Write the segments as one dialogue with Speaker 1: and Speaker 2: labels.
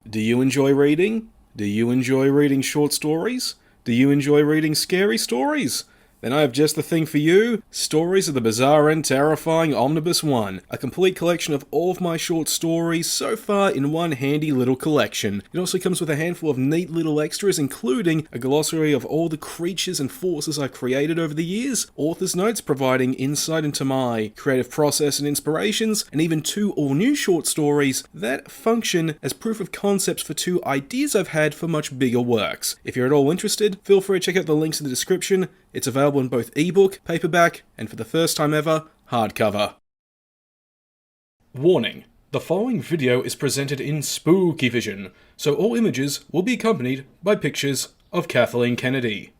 Speaker 1: Do you enjoy reading? Do you enjoy reading short stories? Do you enjoy reading scary stories? Then I have just the thing for you, Stories of the Bizarre and Terrifying Omnibus 1, a complete collection of all of my short stories so far in one handy little collection. It also comes with a handful of neat little extras, including a glossary of all the creatures and forces I've created over the years, author's notes providing insight into my creative process and inspirations, and even 2 all-new short stories that function as proof of concepts for 2 ideas I've had for much bigger works. If you're at all interested, feel free to check out the links in the description. It's available in both ebook, paperback, and for the first time ever, hardcover. Warning: the following video is presented in spooky vision, so all images will be accompanied by pictures of Kathleen Kennedy.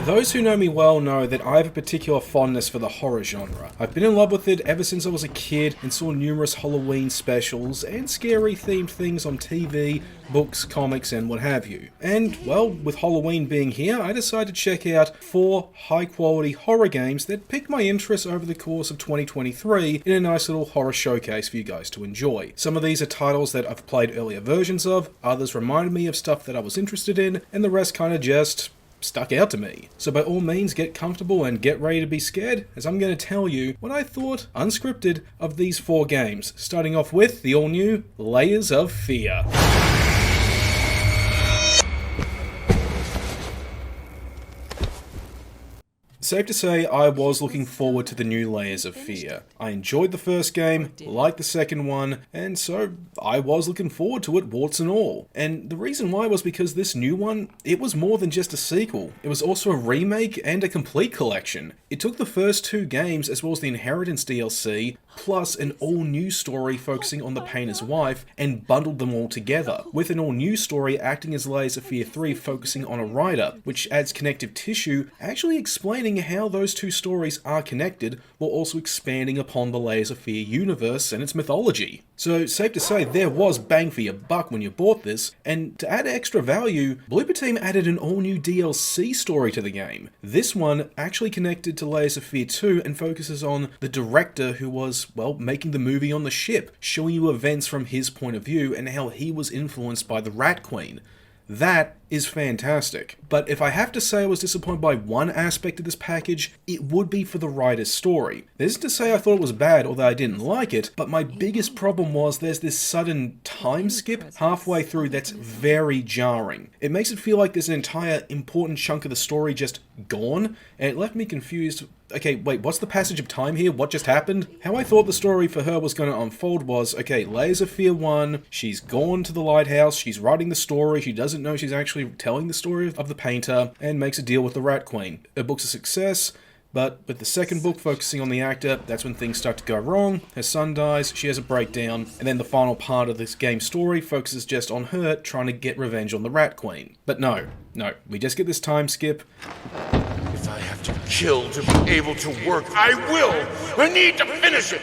Speaker 1: Those who know me well know that I have a particular fondness for the horror genre. I've been in love with it ever since I was a kid and saw numerous Halloween specials and scary themed things on TV, books, comics, and what have you. And, well, with Halloween being here, I decided to check out 4 high-quality horror games that piqued my interest over the course of 2023 in a nice little horror showcase for you guys to enjoy. Some of these are titles that I've played earlier versions of, others reminded me of stuff that I was interested in, and the rest kinda just stuck out to me. So by all means, get comfortable and get ready to be scared, as I'm going to tell you what I thought, unscripted, of these 4 games, starting off with the all-new Layers of Fear. Safe to say, I was looking forward to the new Layers of Fear. I enjoyed the first game, liked the second one, and so I was looking forward to it, warts and all. And the reason why was because this new one, it was more than just a sequel. It was also a remake and a complete collection. It took the first 2 games, as well as the Inheritance DLC, plus an all-new story focusing on the painter's wife, and bundled them all together, with an all-new story acting as Layers of Fear 3 focusing on a writer, which adds connective tissue, actually explaining how those 2 stories are connected, while also expanding upon the Layers of Fear universe and its mythology. So, safe to say, there was bang for your buck when you bought this, and to add extra value, Bloober Team added an all-new DLC story to the game. This one actually connected to Layers of Fear 2 and focuses on the director who was, well, making the movie on the ship, showing you events from his point of view and how he was influenced by the Rat Queen. That is fantastic. But if I have to say I was disappointed by one aspect of this package, it would be for the writer's story. This isn't to say I thought it was bad or that I didn't like it, but my biggest problem was there's this sudden time skip halfway through that's very jarring. It makes it feel like there's an entire important chunk of the story just gone, and it left me confused. Okay, wait, what's the passage of time here? What just happened? How I thought the story for her was going to unfold was, okay, Layers of Fear 1, she's gone to the lighthouse, she's writing the story, she doesn't know she's actually telling the story of the painter, and makes a deal with the Rat Queen. Her book's a success, but with the second book focusing on the actor, that's when things start to go wrong. Her son dies, she has a breakdown, and then the final part of this game story focuses just on her trying to get revenge on the Rat Queen. But no, we just get this time skip.
Speaker 2: If I have to kill to be able to work, I will! I need to finish it!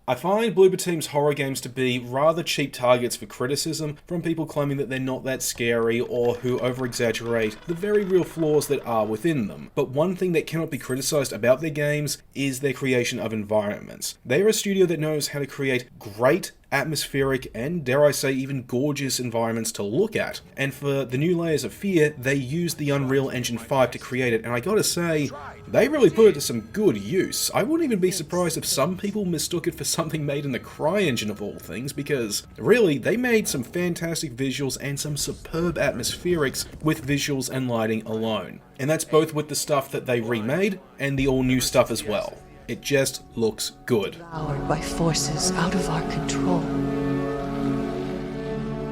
Speaker 1: I find Bloober Team's horror games to be rather cheap targets for criticism from people claiming that they're not that scary or who over-exaggerate the very real flaws that are within them. But one thing that cannot be criticized about their games is their creation of environments. They are a studio that knows how to create great atmospheric and, dare I say, even gorgeous environments to look at. And for the new Layers of Fear, they used the Unreal Engine 5 to create it, and I gotta say, they really put it to some good use. I wouldn't even be surprised if some people mistook it for something made in the CryEngine of all things, because really, they made some fantastic visuals and some superb atmospherics with visuals and lighting alone. And that's both with the stuff that they remade and the all-new stuff as well. It just looks good.
Speaker 3: Devoured by forces out of our control.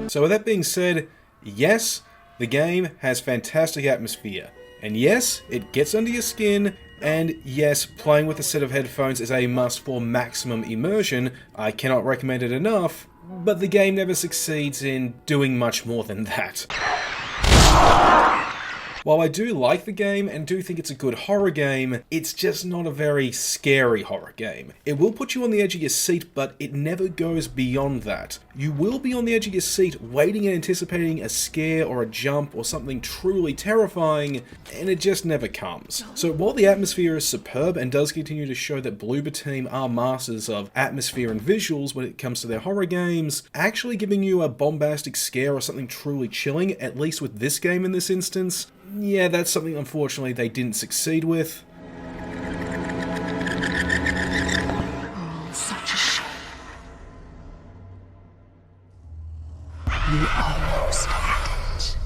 Speaker 1: So with that being said, yes, the game has fantastic atmosphere. And yes, it gets under your skin, and yes, playing with a set of headphones is a must for maximum immersion. I cannot recommend it enough, but the game never succeeds in doing much more than that. While I do like the game and do think it's a good horror game, it's just not a very scary horror game. It will put you on the edge of your seat, but it never goes beyond that. You will be on the edge of your seat waiting and anticipating a scare or a jump or something truly terrifying, and it just never comes. So while the atmosphere is superb and does continue to show that Bloober Team are masters of atmosphere and visuals when it comes to their horror games, actually giving you a bombastic scare or something truly chilling, at least with this game in this instance, yeah, that's something unfortunately they didn't succeed with.
Speaker 3: Oh, such a shame. You almost had it.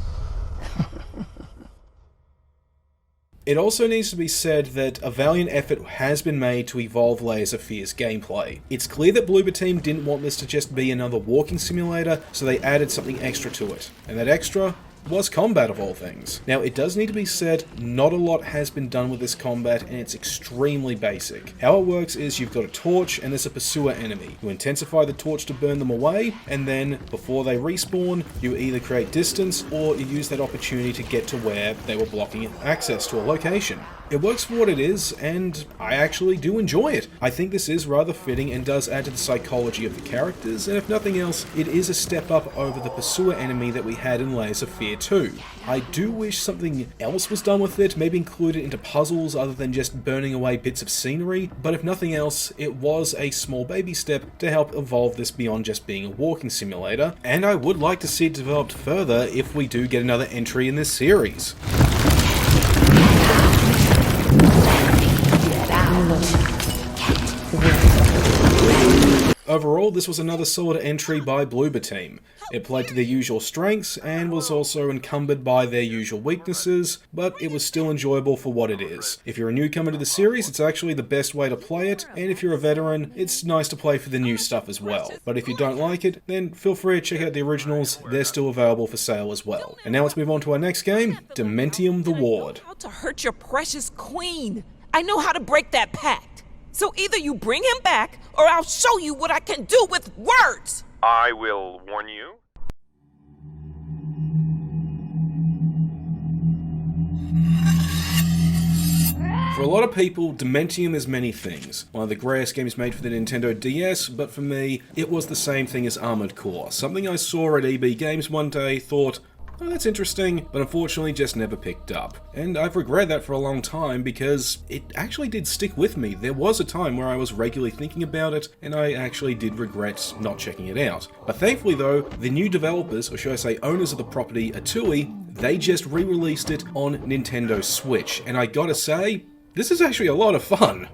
Speaker 1: It also needs to be said that a valiant effort has been made to evolve Layers of Fear's gameplay. It's clear that Bloober Team didn't want this to just be another walking simulator, so they added something extra to it. And that extra was combat, of all things. Now, it does need to be said, not a lot has been done with this combat, and it's extremely basic. How it works is you've got a torch, and there's a pursuer enemy. You intensify the torch to burn them away, and then, before they respawn, you either create distance, or you use that opportunity to get to where they were blocking access to a location. It works for what it is, and I actually do enjoy it. I think this is rather fitting and does add to the psychology of the characters, and if nothing else, it is a step up over the pursuer enemy that we had in Layers of Fear 2. I do wish something else was done with it, maybe include it into puzzles other than just burning away bits of scenery, but if nothing else, it was a small baby step to help evolve this beyond just being a walking simulator, and I would like to see it developed further if we do get another entry in this series. Overall, this was another solid entry by Bloober Team. It played to their usual strengths and was also encumbered by their usual weaknesses, but it was still enjoyable for what it is. If you're a newcomer to the series, it's actually the best way to play it, and if you're a veteran, it's nice to play for the new stuff as well. But if you don't like it, then feel free to check out the originals, they're still available for sale as well. And now let's move on to our next game, Dementium The Ward.
Speaker 4: How to hurt your precious queen. I know how to break that pact. So either you bring him back, or I'll show you what I can do with words!
Speaker 5: I will warn you.
Speaker 1: For a lot of people, Dementium is many things. One of the greatest games made for the Nintendo DS, but for me, it was the same thing as Armored Core. Something I saw at EB Games one day, thought, oh, that's interesting, but unfortunately just never picked up. And I've regretted that for a long time because it actually did stick with me. There was a time where I was regularly thinking about it, and I actually did regret not checking it out. But thankfully though, the new developers, or should I say owners of the property, Atui, they just re-released it on Nintendo Switch. And I gotta say, this is actually a lot of fun.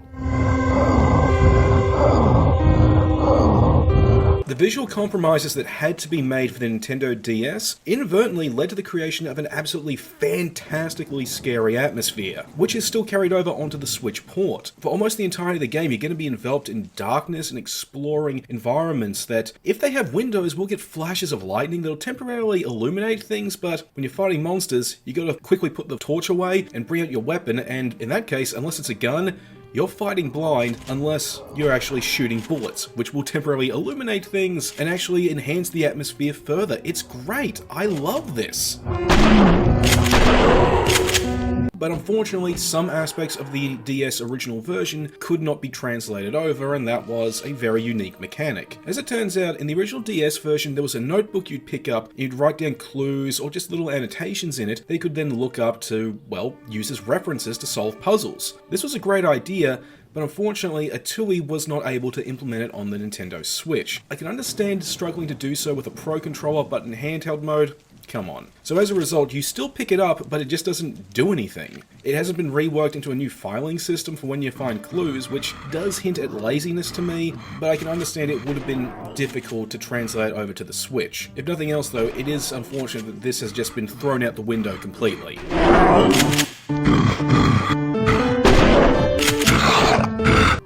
Speaker 1: The visual compromises that had to be made for the Nintendo DS inadvertently led to the creation of an absolutely fantastically scary atmosphere, which is still carried over onto the Switch port. For almost the entirety of the game, you're going to be enveloped in darkness and exploring environments that, if they have windows, will get flashes of lightning that'll temporarily illuminate things, but when you're fighting monsters, you gotta quickly put the torch away and bring out your weapon, and in that case, unless it's a gun, you're fighting blind unless you're actually shooting bullets, which will temporarily illuminate things and actually enhance the atmosphere further. It's great. I love this. But unfortunately, some aspects of the DS original version could not be translated over, and that was a very unique mechanic. As it turns out, in the original DS version, there was a notebook you'd pick up, and you'd write down clues or just little annotations in it that you could then look up to, well, use as references to solve puzzles. This was a great idea, but unfortunately, Atui was not able to implement it on the Nintendo Switch. I can understand struggling to do so with a Pro Controller, but in handheld mode, come on. So as a result, you still pick it up, but it just doesn't do anything. It hasn't been reworked into a new filing system for when you find clues, which does hint at laziness to me, but I can understand it would have been difficult to translate over to the Switch. If nothing else though, it is unfortunate that this has just been thrown out the window completely.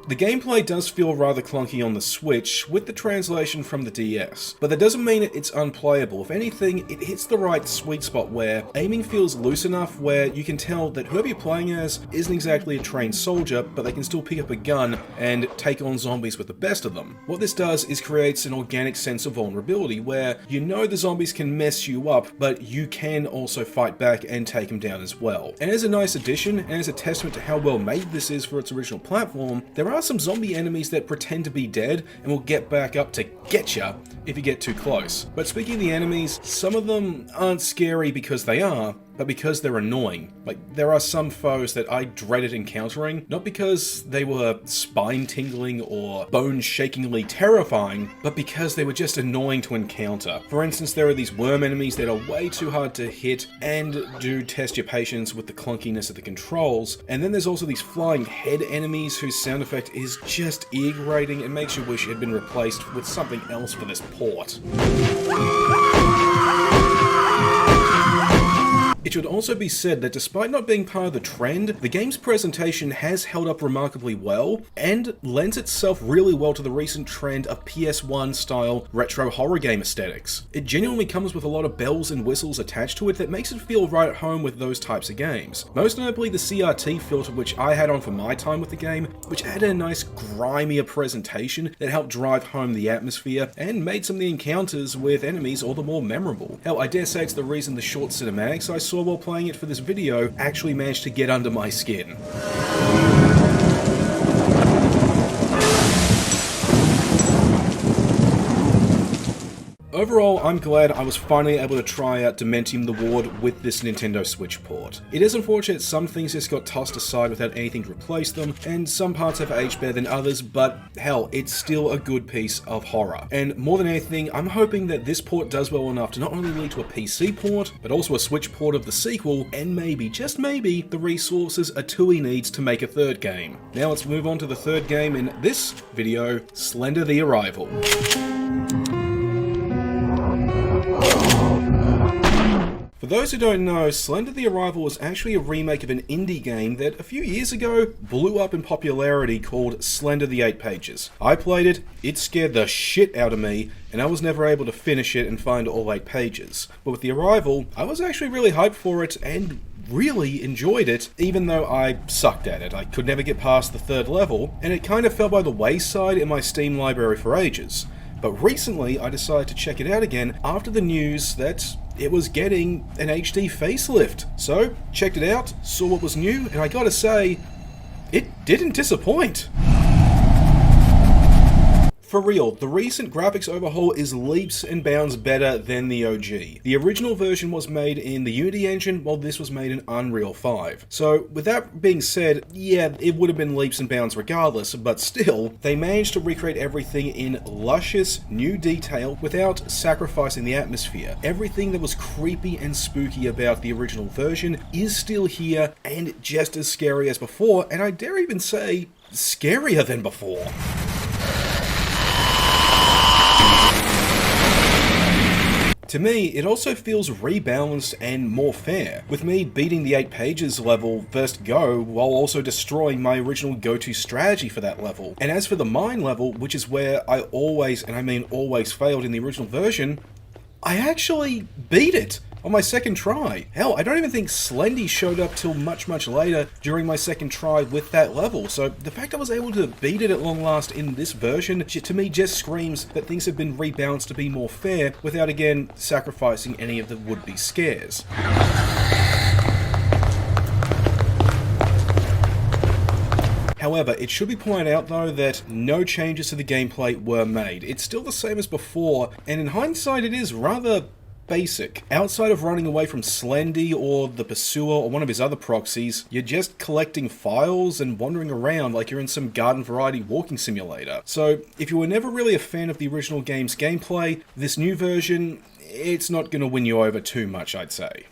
Speaker 1: The The gameplay does feel rather clunky on the Switch with the translation from the DS, but that doesn't mean it's unplayable. If anything, it hits the right sweet spot where aiming feels loose enough where you can tell that whoever you're playing as isn't exactly a trained soldier, but they can still pick up a gun and take on zombies with the best of them. What this does is creates an organic sense of vulnerability where you know the zombies can mess you up, but you can also fight back and take them down as well. And as a nice addition, and as a testament to how well made this is for its original platform, there are some zombie enemies that pretend to be dead and will get back up to get ya if you get too close. But speaking of the enemies, some of them aren't scary because they are, but because they're annoying. Like, there are some foes that I dreaded encountering, not because they were spine-tingling or bone-shakingly terrifying, but because they were just annoying to encounter. For instance, there are these worm enemies that are way too hard to hit and do test your patience with the clunkiness of the controls, and then there's also these flying head enemies whose sound effect is just ear-grating and makes you wish it had been replaced with something else for this port. It should also be said that despite not being part of the trend, the game's presentation has held up remarkably well and lends itself really well to the recent trend of PS1 style retro horror game aesthetics. It genuinely comes with a lot of bells and whistles attached to it that makes it feel right at home with those types of games. Most notably the CRT filter which I had on for my time with the game, which added a nice grimier presentation that helped drive home the atmosphere and made some of the encounters with enemies all the more memorable. Hell, I dare say it's the reason the short cinematics I saw while playing it for this video actually managed to get under my skin. Overall, I'm glad I was finally able to try out Dementium The Ward with this Nintendo Switch port. It is unfortunate some things just got tossed aside without anything to replace them, and some parts have aged better than others, but hell, it's still a good piece of horror. And more than anything, I'm hoping that this port does well enough to not only lead to a PC port, but also a Switch port of the sequel, and maybe, just maybe, the resources Atui needs to make a third game. Now let's move on to the third game in this video, Slender The Arrival. For those who don't know, Slender The Arrival was actually a remake of an indie game that a few years ago blew up in popularity called Slender The 8 Pages. I played it, it scared the shit out of me, and I was never able to finish it and find all 8 pages. But with The Arrival, I was actually really hyped for it and really enjoyed it, even though I sucked at it. I could never get past the 3rd level, and it kind of fell by the wayside in my Steam library for ages. But recently, I decided to check it out again after the news that it was getting an HD facelift. So, checked it out, saw what was new, and I gotta say, it didn't disappoint. For real, the recent graphics overhaul is leaps and bounds better than the OG. The original version was made in the Unity engine, while this was made in Unreal 5. So, with that being said, yeah, it would have been leaps and bounds regardless, but still, they managed to recreate everything in luscious, new detail without sacrificing the atmosphere. Everything that was creepy and spooky about the original version is still here, and just as scary as before, and I dare even say, scarier than before. To me, it also feels rebalanced and more fair, with me beating the 8 pages level first go while also destroying my original go-to strategy for that level. And as for the mine level, which is where I always, and I mean always, failed in the original version, I actually beat it on my second try. Hell, I don't even think Slendy showed up till much later during my second try with that level, so the fact I was able to beat it at long last in this version, to me just screams that things have been rebalanced to be more fair without again sacrificing any of the would-be scares. However, it should be pointed out though that no changes to the gameplay were made. It's still the same as before, and in hindsight it is rather basic. Outside of running away from Slendy or the Pursuer or one of his other proxies, you're just collecting files and wandering around like you're in some garden variety walking simulator. So if you were never really a fan of the original game's gameplay, this new version, it's not going to win you over too much, I'd say.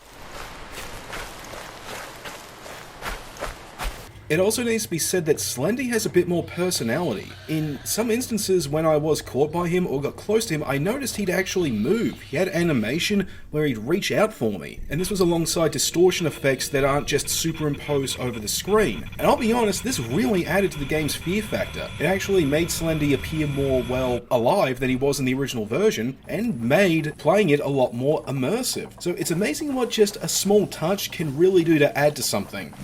Speaker 1: It also needs to be said that Slendy has a bit more personality. In some instances when I was caught by him or got close to him, I noticed he'd actually move. He had animation where he'd reach out for me, and this was alongside distortion effects that aren't just superimposed over the screen. And I'll be honest, this really added to the game's fear factor. It actually made Slendy appear more, well, alive than he was in the original version, and made playing it a lot more immersive. So it's amazing what just a small touch can really do to add to something.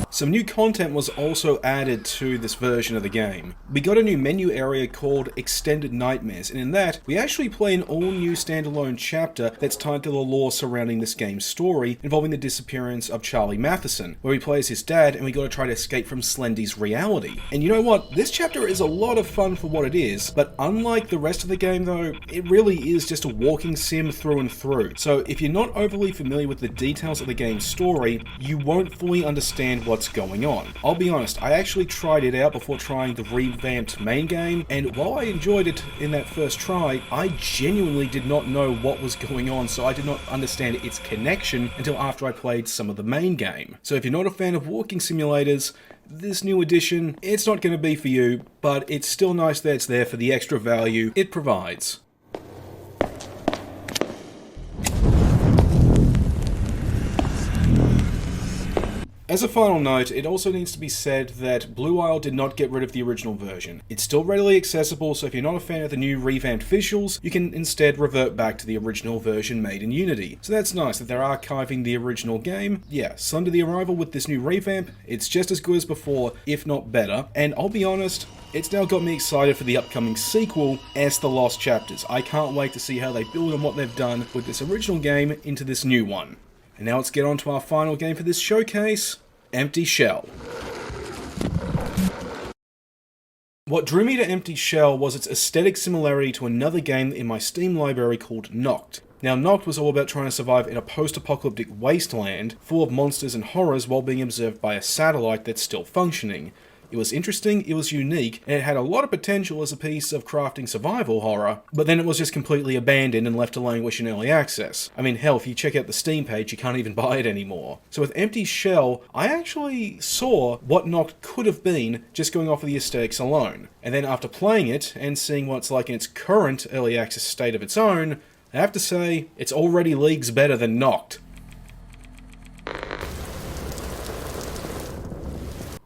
Speaker 1: Some new content was also added to this version of the game. We got a new menu area called Extended Nightmares, and in that, we actually play an all-new standalone chapter that's tied to the lore surrounding this game's story, involving the disappearance of Charlie Matheson, where we play as his dad and we gotta try to escape from Slendy's reality. And you know what? This chapter is a lot of fun for what it is, but unlike the rest of the game though, it really is just a walking sim through and through. So if you're not overly familiar with the details of the game's story, you won't fully understand what's going on. I'll be honest, I actually tried it out before trying the revamped main game, and while I enjoyed it in that first try, I genuinely did not know what was going on, so I did not understand its connection until after I played some of the main game. So if you're not a fan of walking simulators, this new edition, it's not going to be for you, but it's still nice that it's there for the extra value it provides. As a final note, it also needs to be said that Blue Isle did not get rid of the original version. It's still readily accessible, so if you're not a fan of the new revamped visuals, you can instead revert back to the original version made in Unity. So that's nice that they're archiving the original game. Yeah, Slender The Arrival with this new revamp, it's just as good as before, if not better, and I'll be honest, it's now got me excited for the upcoming sequel, S The Lost Chapters. I can't wait to see how they build on what they've done with this original game into this new one. And now let's get on to our final game for this showcase, Empty Shell. What drew me to Empty Shell was its aesthetic similarity to another game in my Steam library called Noct. Now, Noct was all about trying to survive in a post-apocalyptic wasteland full of monsters and horrors while being observed by a satellite that's still functioning. It was interesting, it was unique, and it had a lot of potential as a piece of crafting survival horror, but then it was just completely abandoned and left to languish in early access. I mean, hell, if you check out the Steam page, you can't even buy it anymore. So with Empty Shell, I actually saw what Noct could have been just going off of the aesthetics alone. And then after playing it, and seeing what it's like in its current early access state of its own, I have to say, it's already leagues better than Noct.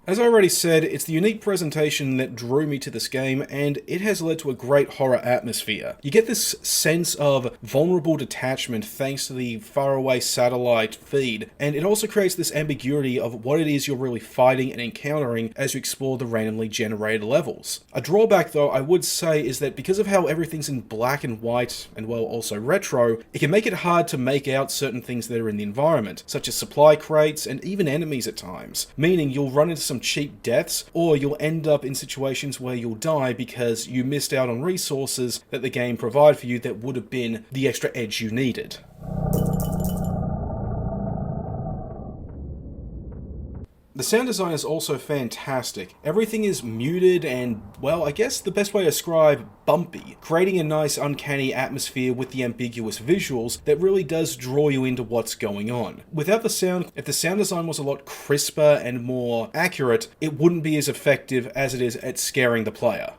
Speaker 1: As I already said, it's the unique presentation that drew me to this game, and it has led to a great horror atmosphere. You get this sense of vulnerable detachment thanks to the faraway satellite feed, and it also creates this ambiguity of what it is you're really fighting and encountering as you explore the randomly generated levels. A drawback though, I would say, is that because of how everything's in black and white, and well, also retro, it can make it hard to make out certain things that are in the environment, such as supply crates and even enemies at times, meaning you'll run into some cheap deaths, or you'll end up in situations where you'll die because you missed out on resources that the game provided for you that would have been the extra edge you needed. The sound design is also fantastic. Everything is muted and, well, I guess the best way to describe bumpy, creating a nice uncanny atmosphere with the ambiguous visuals that really does draw you into what's going on. Without the sound, if the sound design was a lot crisper and more accurate, it wouldn't be as effective as it is at scaring the player.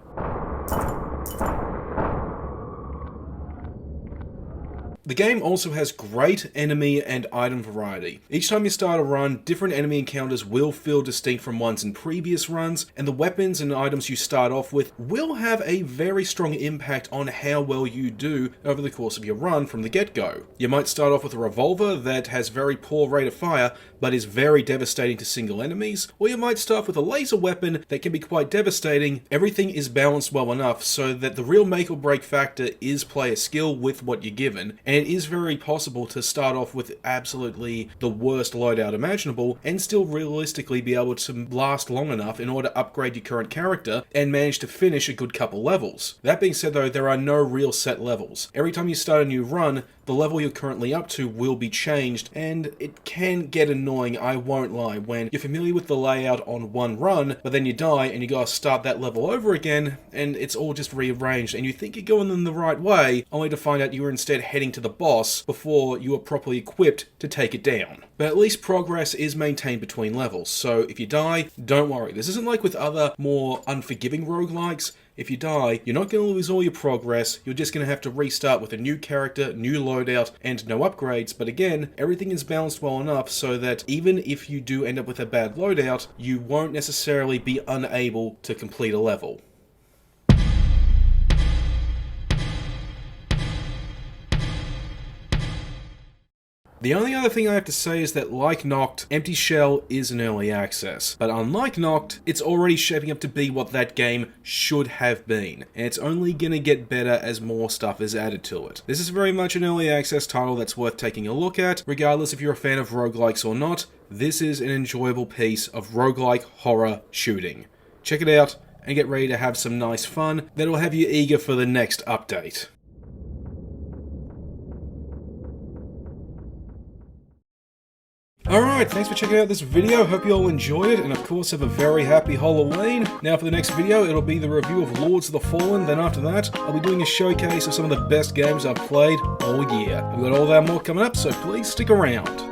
Speaker 1: The game also has great enemy and item variety. Each time you start a run, different enemy encounters will feel distinct from ones in previous runs, and the weapons and items you start off with will have a very strong impact on how well you do over the course of your run from the get-go. You might start off with a revolver that has very poor rate of fire, but is very devastating to single enemies, or you might start with a laser weapon that can be quite devastating. Everything is balanced well enough so that the real make or break factor is player skill with what you're given, and it is very possible to start off with absolutely the worst loadout imaginable and still realistically be able to last long enough in order to upgrade your current character and manage to finish a good couple levels. That being said though, there are no real set levels. Every time you start a new run, the level you're currently up to will be changed, and it can get annoying, I won't lie, when you're familiar with the layout on one run, but then you die and you gotta start that level over again, and it's all just rearranged, and you think you're going in the right way, only to find out you were instead heading to the boss before you were properly equipped to take it down. but at least progress is maintained between levels. So if you die, don't worry. This isn't like with other more unforgiving roguelikes. If you die, you're not going to lose all your progress, you're just going to have to restart with a new character, new loadout, and no upgrades, but again, everything is balanced well enough so that even if you do end up with a bad loadout, you won't necessarily be unable to complete a level. The only other thing I have to say is that, like Noct, Empty Shell is an early access. But unlike Noct, it's already shaping up to be what that game should have been. And it's only gonna get better as more stuff is added to it. This is very much an early access title that's worth taking a look at, regardless if you're a fan of roguelikes or not. This is an enjoyable piece of roguelike horror shooting. Check it out and get ready to have some nice fun that'll have you eager for the next update. Alright, thanks for checking out this video, hope you all enjoyed it, and of course have a very happy Halloween. Now for the next video, it'll be the review of Lords of the Fallen, then after that, I'll be doing a showcase of some of the best games I've played all year. We've got all that more coming up, so please stick around.